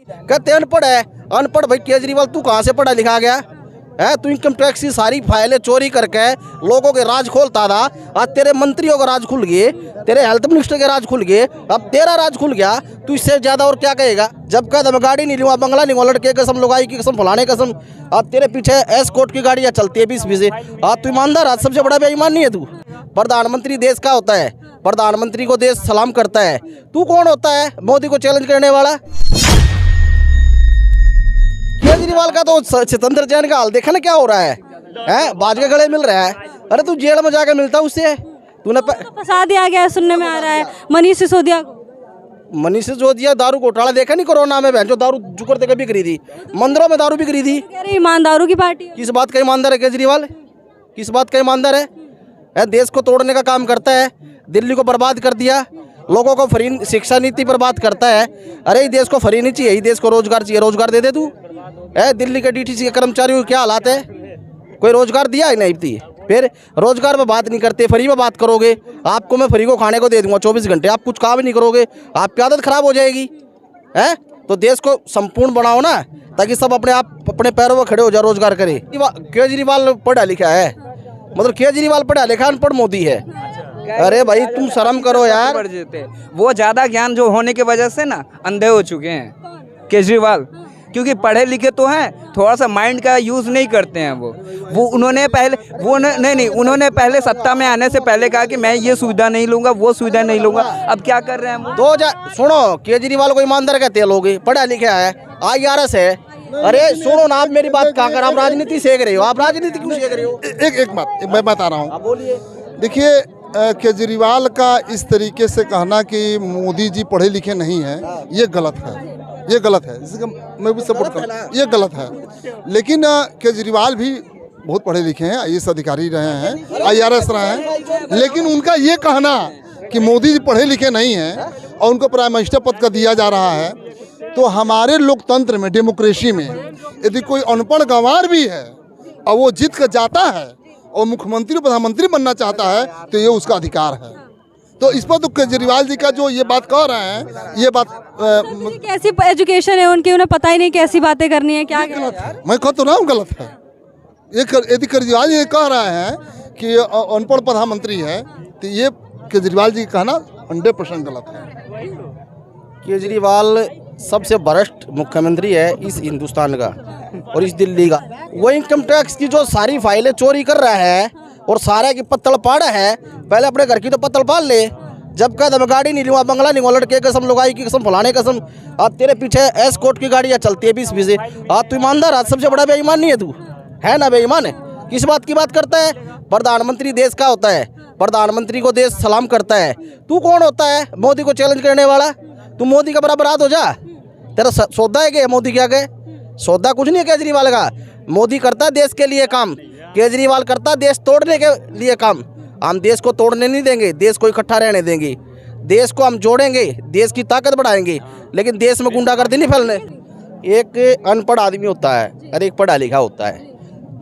कहते अनपढ़ है। अनपढ़ भाई केजरीवाल तू कहाँ से पढ़ा लिखा गया है? तू इनकम टैक्स की सारी फाइलें चोरी करके लोगों के राज खोलता था। आज तेरे मंत्रियों का राज खुल गए, तेरे हेल्थ मिनिस्टर के राज खुल गए, अब तेरा राज खुल गया। तू इससे ज्यादा और क्या कहेगा? जब कह मैं गाड़ी नहीं लूँगा, बंगला नहीं लूँगा, लड़के की कसम, लुगाई की कसम, फलाने कसम। अब तेरे पीछे एस्कॉर्ट की गाड़ियाँ चलती है 20 से। आज तू ईमानदार, आज सबसे बड़ा बेईमान नहीं है तू? प्रधानमंत्री देश का होता है, प्रधानमंत्री को देश सलाम करता है। तू कौन होता है मोदी को चैलेंज करने वाला? केजरीवाल का तो सतेंद्र जैन का हाल देखा ना क्या हो रहा है? बाज के गले मिल रहा है। अरे तू जेल में जाकर मिलता उससे। तूने फंसा दिया गया, सुनने में आ रहा है मनीष सिसोदिया को। मनीष सिसोदिया दारू घोटाला देखा नहीं कोरोना में? बहन जो दारू जुकर देकर बिक रही थी, मंदिरों में दारू बिक रही थी। कह रहे ईमानदारों की पार्टी है। किस बात का ईमानदार है केजरीवाल? किस बात का ईमानदार है? देश को तोड़ने का काम करता है, दिल्ली को बर्बाद कर दिया, लोगों को फ्री शिक्षा नीति पर बात करता है। अरे देश को फ्री नहीं चाहिए, देश को रोजगार चाहिए, रोजगार दे दे तू। दिल्ली के डीटीसी के कर्मचारियों की क्या हालात है? कोई रोजगार दिया ही नहीं थी। फिर रोजगार में बात नहीं करते, फ्री में बात करोगे। आपको मैं फ्री को खाने को दे दूंगा 24 घंटे, आप कुछ काम नहीं करोगे, आपकी आदत खराब हो जाएगी। तो देश को संपूर्ण बनाओ ना, ताकि सब अपने आप अपने पैरों पर खड़े हो जाए, रोजगार करे। केजरीवाल पढ़ा लिखा है, मतलब केजरीवाल पढ़ा लिखा, अनपढ़ मोदी है। अरे भाई तुम शर्म करो यार। वो ज्यादा ज्ञान जो होने की वजह से ना अंधे हो चुके हैं केजरीवाल, क्योंकि पढ़े लिखे तो हैं, थोड़ा सा माइंड का यूज नहीं करते हैं। वो उन्होंने पहले सत्ता में आने से पहले कहा कि मैं ये सुविधा नहीं लूंगा, वो सुविधा नहीं लूंगा। अब क्या कर रहे हैं वो? सुनो, केजरीवाल को ईमानदार कहते हैं लोग, पढ़ा लिखा है, IRS है। अरे सुनो ना, आप मेरी बात कहाँ कर, आप राजनीति सीख रहे हो, आप राजनीति क्यों सीख रहे हो? एक बात मैं बता रहा हूँ। बोलिए। देखिए, केजरीवाल का इस तरीके से कहना कि मोदी जी पढ़े लिखे नहीं हैं, ये गलत है, ये गलत है। इसका मैं भी सपोर्ट करता हूँ, ये गलत है। लेकिन केजरीवाल भी बहुत पढ़े लिखे हैं, IAS अधिकारी रहे हैं, IRS रहे हैं। लेकिन उनका ये कहना कि मोदी जी पढ़े लिखे नहीं हैं और उनको प्राइम मिनिस्टर पद का दिया जा रहा है, तो हमारे लोकतंत्र में, डेमोक्रेसी में, यदि कोई अनपढ़ गंवार भी है और वो जीत कर जाता है और मुख्यमंत्री प्रधानमंत्री बनना चाहता है, तो ये उसका अधिकार है। तो इस पर तो केजरीवाल जी का जो ये बात कह रहे हैं, ये बात कैसी एजुकेशन है उनकी, उन्हें पता ही नहीं कैसी बातें करनी है, क्या गलत है। मैं कह तो रहा हूँ गलत है। यदि केजरीवाल जी कह रहे हैं कि अनपढ़ प्रधानमंत्री है, तो ये केजरीवाल जी का कहना 100% गलत है। केजरीवाल सबसे भ्रष्ट मुख्यमंत्री है इस हिंदुस्तान का और इस दिल्ली का। वो इनकम टैक्स की जो सारी फाइलें चोरी कर रहा है और सारे की पत्तल पाड़ा है। पहले अपने घर की तो पत्तल पाल ले। जब कह मैं गाड़ी नहीं लूँगा, बंगला नहीं लूँगा, लड़के की कसम, लुगाई की कसम, फलाने कसम। अब तेरे पीछे एस्कॉर्ट की गाड़ियाँ चलती है 20 से। आज तू ईमानदार, आज सबसे बड़ा बेईमान नहीं है तू? है ना बेईमान है? किस बात की बात करता है? प्रधानमंत्री देश का होता है, प्रधानमंत्री को देश सलाम करता है। तू कौन होता है मोदी को चैलेंज करने वाला? तू मोदी का बराबर हाथ हो जा। तेरा सौदा है क्या मोदी? क्या गए सौदा? कुछ नहीं है केजरीवाल का। मोदी करता है देश के लिए काम, केजरीवाल करता है देश तोड़ने के लिए काम। हम देश को तोड़ने नहीं देंगे, देश को इकट्ठा रहने देंगे, देश को हम जोड़ेंगे, देश की ताकत बढ़ाएंगे, लेकिन देश में गुंडागर्दी नहीं फैलने। एक अनपढ़ आदमी होता है और एक पढ़ा लिखा होता है।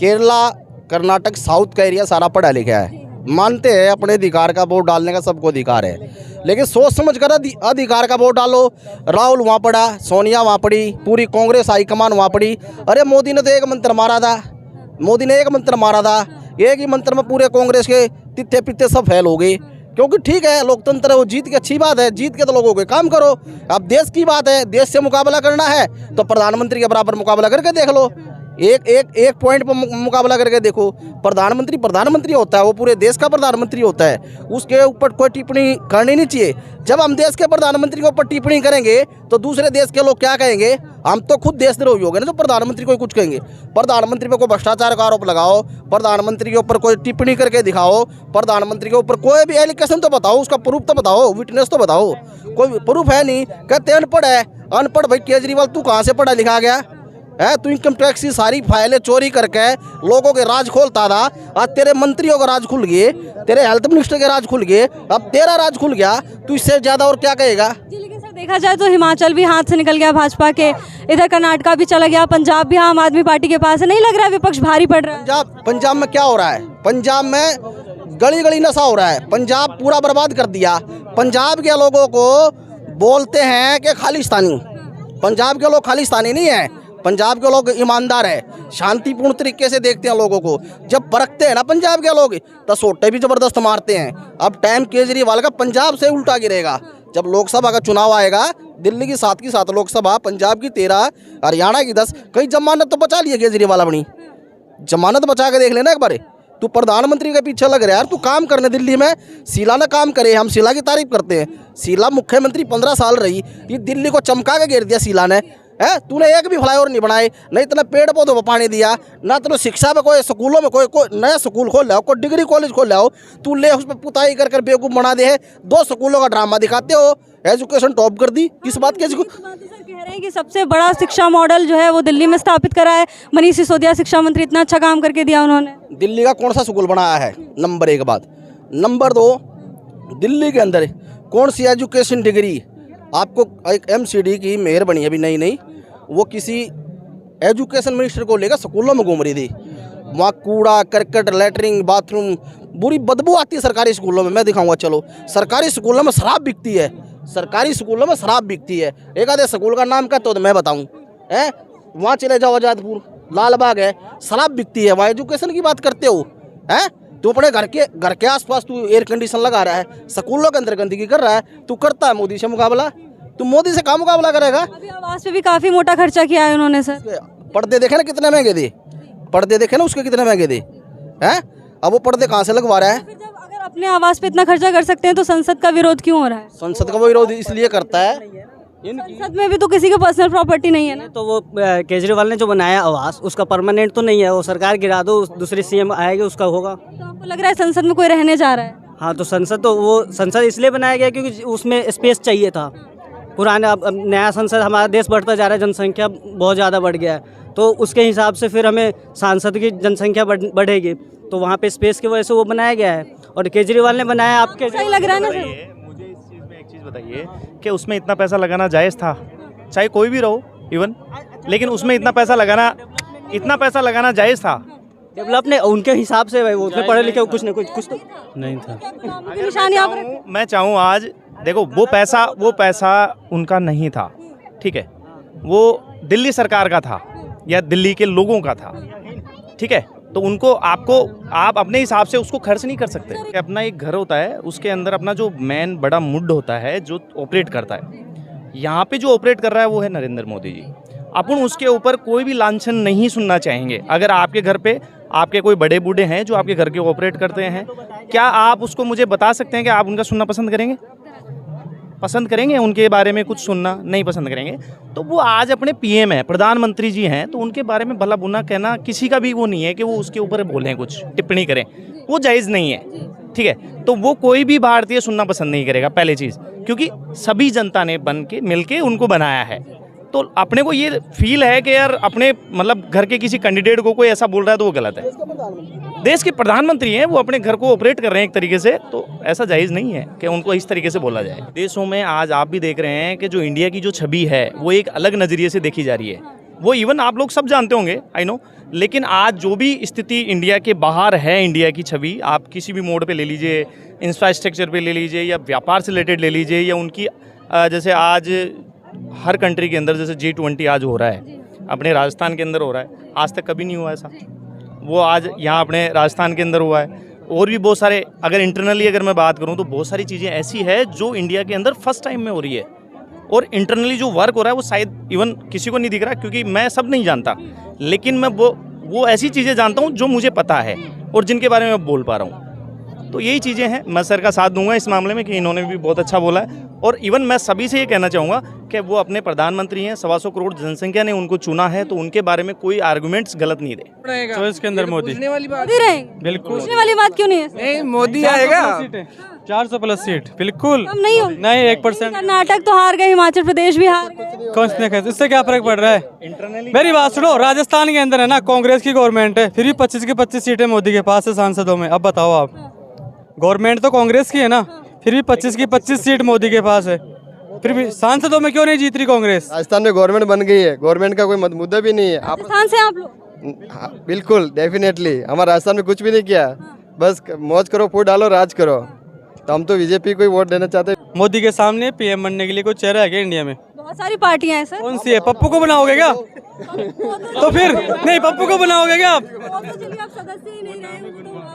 केरला, कर्नाटक, साउथ का एरिया सारा पढ़ा लिखा है। मानते हैं अपने अधिकार का वोट डालने का सबको अधिकार है, लेकिन सोच समझ कर अधिकार का वोट डालो। राहुल वहाँ पड़ा, सोनिया वहाँ पड़ी, पूरी कांग्रेस हाईकमान वहाँ पड़ी। अरे मोदी ने तो एक मंत्र मारा था, मोदी ने एक मंत्र मारा था, एक ही मंत्र में पूरे कांग्रेस के तित्ते पित्ते सब फैल हो गए। क्योंकि ठीक है, लोकतंत्र है, वो जीत के अच्छी बात है, जीत के तो लोगों के काम करो। अब देश की बात है, देश से मुकाबला करना है तो प्रधानमंत्री के बराबर मुकाबला करके देख लो। एक पॉइंट पर मुकाबला करके देखो। प्रधानमंत्री होता है, वो पूरे देश का प्रधानमंत्री होता है, उसके ऊपर कोई टिप्पणी करनी नहीं चाहिए। जब हम देश के प्रधानमंत्री के ऊपर टिप्पणी करेंगे तो दूसरे देश के लोग क्या कहेंगे? हम तो खुद देशद्रोही हो गए ना, तो प्रधानमंत्री को कुछ कहेंगे। प्रधानमंत्री पे कोई भ्रष्टाचार का आरोप लगाओ, प्रधानमंत्री के ऊपर कोई टिप्पणी करके दिखाओ, प्रधानमंत्री के ऊपर कोई भी एलिगेशन तो बताओ, उसका प्रूफ तो बताओ, विटनेस तो बताओ। कोई प्रूफ है नहीं, कहते अनपढ़ है। अनपढ़ भाई केजरीवाल तू कहाँ से पढ़ा लिखा गया है? तू इनकम टैक्स की सारी फाइलें चोरी करके लोगों के राज खोलता था। आज तेरे मंत्रियों का राज खुल गए, तेरे हेल्थ मिनिस्टर के राज खुल गए, अब तेरा राज खुल गया। तू इससे ज्यादा और क्या कहेगा? लेकिन सर देखा जाए तो हिमाचल भी हाथ से निकल गया भाजपा के, इधर कर्नाटका भी चला गया, पंजाब भी आम आदमी पार्टी के पास है। नहीं लग रहा है विपक्ष भारी पड़ रहा है? पंजाब में क्या हो रहा है? पंजाब में गली गली नशा हो रहा है। पंजाब पूरा बर्बाद कर दिया। पंजाब के लोगों को बोलते हैं कि खालिस्तानी, पंजाब के लोग खालिस्तानी नहीं है, पंजाब के लोग ईमानदार है, शांतिपूर्ण तरीके से देखते हैं लोगों को। जब परखते हैं ना पंजाब के लोग तो सोटे भी जबरदस्त मारते हैं। अब टाइम केजरीवाल का पंजाब से उल्टा गिरेगा। जब लोकसभा का चुनाव आएगा, दिल्ली की 7 लोकसभा, पंजाब की 13, हरियाणा की 10, कई जमानत तो बचा लिए केजरीवाल अपनी, जमानत बचा के देख लेना एक बार। तू प्रधानमंत्री के पीछे लग रहा है यार, तू काम करने दिल्ली में। शीला ने काम करे, हम शीला की तारीफ करते हैं। शीला मुख्यमंत्री 15 साल रही, ये दिल्ली को चमका के घेर दिया शीला ने। है तूने एक भी फ्लाईओवर नहीं बनाए, नहीं इतना पेड़ पौधों पर पानी दिया, ना तो शिक्षा में कोई स्कूलों में कोई नया स्कूल खोल लाओ, कोई डिग्री कॉलेज खोल लाओ। तू ले उस पर पुताई कर बेवकूफ़ बना दे है। 2 स्कूलों का ड्रामा दिखाते हो, एजुकेशन टॉप कर दी। किस बात की सर कह रहे हैं कि सबसे बड़ा शिक्षा मॉडल जो है वो दिल्ली में स्थापित करा है। मनीष सिसोदिया शिक्षा मंत्री, इतना अच्छा काम करके दिया उन्होंने। दिल्ली का कौन सा स्कूल बनाया है? नंबर 1 बात। नंबर 2, दिल्ली के अंदर कौन सी एजुकेशन डिग्री आपको? एक MCD की मेयर बनी अभी नई, वो किसी एजुकेशन मिनिस्टर को लेकर स्कूलों में घूम रही थी। वहाँ कूड़ा करकट, लैटरिन, बाथरूम, बुरी बदबू आती है सरकारी स्कूलों में। मैं दिखाऊंगा, चलो। सरकारी स्कूलों में शराब बिकती है, सरकारी स्कूलों में शराब बिकती है। एक आधे स्कूल का नाम क्या तो मैं बताऊँ है? वहाँ चले जाओ, आजादपुर, लालबाग है, शराब बिकती है। वहाँ एजुकेशन की बात करते हो हैं? तू अपने घर के आसपास तू एयर कंडीशन लगा रहा है, स्कूलों के अंदर गंदगी कर रहा है। तू करता है मोदी से मुकाबला? तू मोदी से क्या मुकाबला करेगा? अभी आवास पे भी काफी मोटा खर्चा किया है उन्होंने सर। पर्दे देखे ना कितने महंगे दे, पर्दे देखे ना उसके कितने महंगे दे हैं? अब वो पर्दे कहाँ से लगवा रहा है? फिर जब अगर अपने आवास पे इतना खर्चा कर सकते हैं तो संसद का विरोध क्यों हो रहा है? संसद का वो विरोध इसलिए करता है, संसद में भी तो किसी की पर्सनल प्रॉपर्टी नहीं है ना। तो वो केजरीवाल ने जो बनाया आवास, उसका परमानेंट तो नहीं है, वो सरकार गिरा दो, दूसरी CM आएगी उसका होगा। तो आपको लग रहा है संसद में कोई रहने जा रहा है? हाँ, तो संसद इसलिए बनाया गया क्योंकि उसमें स्पेस चाहिए था। पुराना अब नया संसद, हमारा देश बढ़ता जा रहा है, जनसंख्या बहुत ज़्यादा बढ़ गया है, तो उसके हिसाब से फिर हमें सांसद की जनसंख्या बढ़ेगी, तो वहाँ पे स्पेस की वजह से वो बनाया गया है। और केजरीवाल ने बनाया, आपके सही लग रहा है ना सर? मुझे इस चीज़ में एक चीज़ बताइए कि उसमें इतना पैसा लगाना जायज़ था, चाहे कोई भी रहो इवन, लेकिन उसमें इतना पैसा लगाना जायज़ था। डेवलप ने उनके हिसाब से, भाई वो उतने पढ़े लिखे कुछ तो नहीं था। निशानी आप रख- मैं चाहूँ आज देखो, वो पैसा उनका नहीं था, ठीक है, वो दिल्ली सरकार का था या दिल्ली के लोगों का था, ठीक है। तो उनको आप अपने हिसाब से उसको खर्च नहीं कर सकते। अपना एक घर होता है, उसके अंदर अपना जो मेन बड़ा मुड होता है जो ऑपरेट करता है। यहाँ पे जो ऑपरेट कर रहा है वो है नरेंद्र मोदी जी। अपन उसके ऊपर कोई भी लांछन नहीं सुनना चाहेंगे। अगर आपके घर पे आपके कोई बड़े बूढ़े हैं जो आपके घर के ऑपरेट करते हैं, क्या आप उसको मुझे बता सकते हैं कि आप उनका सुनना पसंद करेंगे? उनके बारे में कुछ सुनना नहीं पसंद करेंगे। तो वो आज अपने PM है, प्रधानमंत्री जी हैं, तो उनके बारे में भला बुरा कहना किसी का भी वो नहीं है कि वो उसके ऊपर बोलें, कुछ टिप्पणी करें, वो जायज़ नहीं है, ठीक है। तो वो कोई भी भारतीय सुनना पसंद नहीं करेगा, पहली चीज़, क्योंकि सभी जनता ने मिल के उनको बनाया है। तो अपने को ये फील है कि यार अपने मतलब घर के किसी कैंडिडेट को कोई ऐसा बोल रहा है तो वो गलत है। देश के प्रधानमंत्री हैं, वो अपने घर को ऑपरेट कर रहे हैं एक तरीके से, तो ऐसा जायज़ नहीं है कि उनको इस तरीके से बोला जाए। देशों में आज आप भी देख रहे हैं कि जो इंडिया की जो छवि है वो एक अलग नज़रिए से देखी जा रही है। वो इवन आप लोग सब जानते होंगे, आई नो, लेकिन आज जो भी स्थिति इंडिया के बाहर है, इंडिया की छवि आप किसी भी मोड पे ले लीजिए, इंफ्रास्ट्रक्चर पे ले लीजिए या व्यापार से रिलेटेड ले लीजिए, या उनकी जैसे आज हर कंट्री के अंदर जैसे G20 आज हो रहा है, अपने राजस्थान के अंदर हो रहा है, आज तक कभी नहीं हुआ ऐसा। वो आज यहाँ अपने राजस्थान के अंदर हुआ है। और भी बहुत सारे, अगर इंटरनली अगर मैं बात करूँ तो बहुत सारी चीज़ें ऐसी है जो इंडिया के अंदर फर्स्ट टाइम में हो रही है। और इंटरनली जो वर्क हो रहा है वो शायद इवन किसी को नहीं दिख रहा, क्योंकि मैं सब नहीं जानता, लेकिन मैं वो ऐसी चीज़ें जानता हूँ जो मुझे पता है और जिनके बारे में मैं बोल पा रहा हूँ। तो यही चीज़ें हैं। मैं सर का साथ दूंगा इस मामले में कि इन्होंने भी बहुत अच्छा बोला है। और इवन मैं सभी से ये कहना चाहूँगा कि वो अपने प्रधानमंत्री हैं, 125 करोड़ जनसंख्या ने उनको चुना है, तो उनके बारे में कोई आर्गुमेंट्स गलत नहीं दे। चॉइस के अंदर मोदी, मोदी रहेंगे? बिल्कुल। पूछने वाली बात क्यों नहीं है? नहीं, मोदी आएगा। 400+ सीट, बिल्कुल कम नहीं हो? नहीं, 1%। कर्नाटक तो हार गए, हिमाचल प्रदेश भी हार गए। कौन से कहते, इससे क्या फर्क पड़ रहा है? मेरी बात सुनो, राजस्थान के अंदर है ना कांग्रेस की गवर्नमेंट है, फिर भी 25 की 25 सीटें मोदी के पास है सांसदों में। अब बताओ आप, गवर्नमेंट तो कांग्रेस की है ना, फिर भी 25 की 25 सीट मोदी के पास है, फिर भी सांसदों में क्यों नहीं जीत रही कांग्रेस? राजस्थान में गवर्नमेंट बन गई है, गवर्नमेंट का कोई मुद्दा भी नहीं है। आप राजस्थान से आप लोग? हाँ, बिल्कुल डेफिनेटली, हमारा राजस्थान में कुछ भी नहीं किया, बस मौज करो, फूट डालो, राज करो। तो हम तो बीजेपी को ही वोट देना चाहते हैं। मोदी के सामने PM बनने के लिए कोई चेहरा है क्या इंडिया में? बहुत सारी पार्टियां हैं सर। कौन सी है? पप्पू को बनाओगे क्या? तो फिर नहीं, पप्पू को बनाओगे क्या आप? चलिए आप सदस्य ही नहीं रहे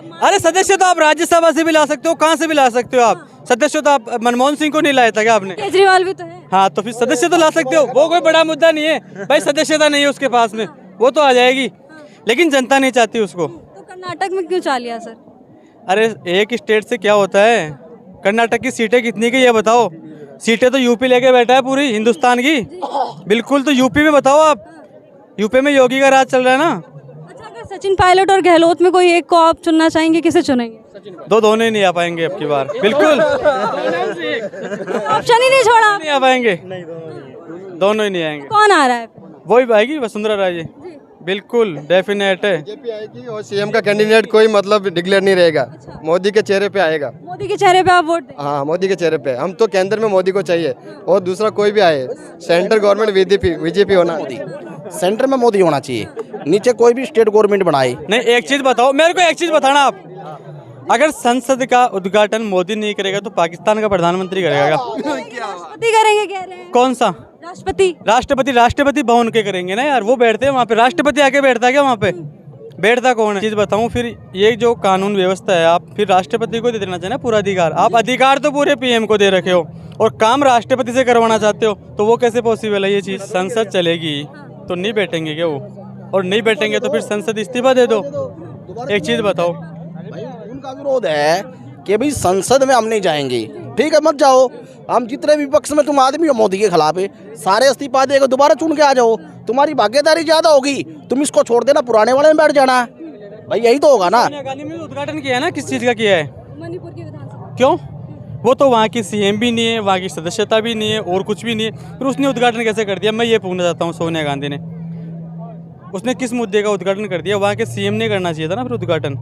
तो अरे सदस्य तो आप राज्यसभा से भी ला सकते हो, कहाँ से भी ला सकते हो आप। सदस्य तो आप मनमोहन सिंह को नहीं लाया था क्या आपने? केजरीवाल भी तो है। हाँ, तो फिर सदस्य तो ला सकते हो, वो कोई बड़ा मुद्दा नहीं है भाई। सदस्यता नहीं है उसके पास में, वो तो आ जाएगी, लेकिन जनता नहीं चाहती उसको। तो कर्नाटक में क्यों चाह लिया सर? अरे एक स्टेट से क्या होता है? कर्नाटक की सीटें कितनी की ये बताओ। सीटें तो यूपी लेके बैठा है पूरी हिंदुस्तान की। बिल्कुल, तो यूपी में बताओ आप, यूपी में योगी का राज चल रहा है ना। अच्छा, अगर सचिन पायलट और गहलोत में कोई एक को आप चुनना चाहेंगे, किसे चुनेंगे? दोनों ही नहीं आ पाएंगे अब की बार, बिल्कुल ऑप्शन ही नहीं छोड़ा। नहीं आ पाएंगे, दोनों ही नहीं आएंगे। कौन आ रहा है? वही आएगी वसुंधरा राजे, बिल्कुल डेफिनेट है। बीजेपी आएगी और सीएम का कैंडिडेट कोई मतलब डिक्लेयर नहीं रहेगा, मोदी के चेहरे पे आएगा। मोदी के चेहरे पे आप वोट देंगे? हाँ, मोदी के चेहरे पे। हम तो केंद्र में मोदी को चाहिए और दूसरा कोई भी आए, सेंट्रल गवर्नमेंट बीजेपी होना। सेंटर में मोदी होना चाहिए, नीचे कोई भी स्टेट गवर्नमेंट बनाए। नहीं, एक चीज बताओ मेरे को, एक चीज बताना आप, अगर संसद का उद्घाटन मोदी नहीं करेगा तो पाकिस्तान का प्रधानमंत्री करेगा क्या? राष्ट्रपति करेंगे कह रहे हैं। कौन सा राष्ट्रपति? राष्ट्रपति भवन के करेंगे ना यार, वो बैठते हैं वहाँ पे। राष्ट्रपति आके बैठता है क्या वहाँ पे? बैठता कौन है? चीज बताऊँ फिर, ये जो कानून व्यवस्था है आप फिर राष्ट्रपति को दे देना चाहिए ना पूरा अधिकार। आप अधिकार तो पूरे पीएम को दे रखे हो और काम राष्ट्रपति से करवाना चाहते हो, तो वो कैसे पॉसिबल है ये चीज? संसद चलेगी तो नहीं बैठेंगे क्या वो? और नहीं बैठेंगे तो फिर संसद इस्तीफा दे दो। एक चीज बताओ, उनका विरोध है कि भाई संसद में हम नहीं जाएंगे। ठीक है, मत जाओ, हम जितने विपक्ष में तुम आदमी हो मोदी के खिलाफ है, सारे इस्तीफा देकर दोबारा चुन के आ जाओ, तुम्हारी भागीदारी ज्यादा होगी। तुम इसको छोड़ देना, पुराने वाले में बैठ जाना, भाई यही तो होगा ना। सोनिया गांधी ने उद्घाटन किया है ना, किस चीज का किया है? मणिपुर की विधानसभा। क्यों? वो तो वहाँ की सीएम भी नहीं है, वहाँ की सदस्यता भी नहीं है और कुछ भी नहीं है, फिर उसने उद्घाटन कैसे कर दिया? मैं ये पूछना चाहता हूँ, सोनिया गांधी ने उसने किस मुद्दे का उद्घाटन कर दिया? वहाँ के सीएम ने करना चाहिए था ना फिर उद्घाटन।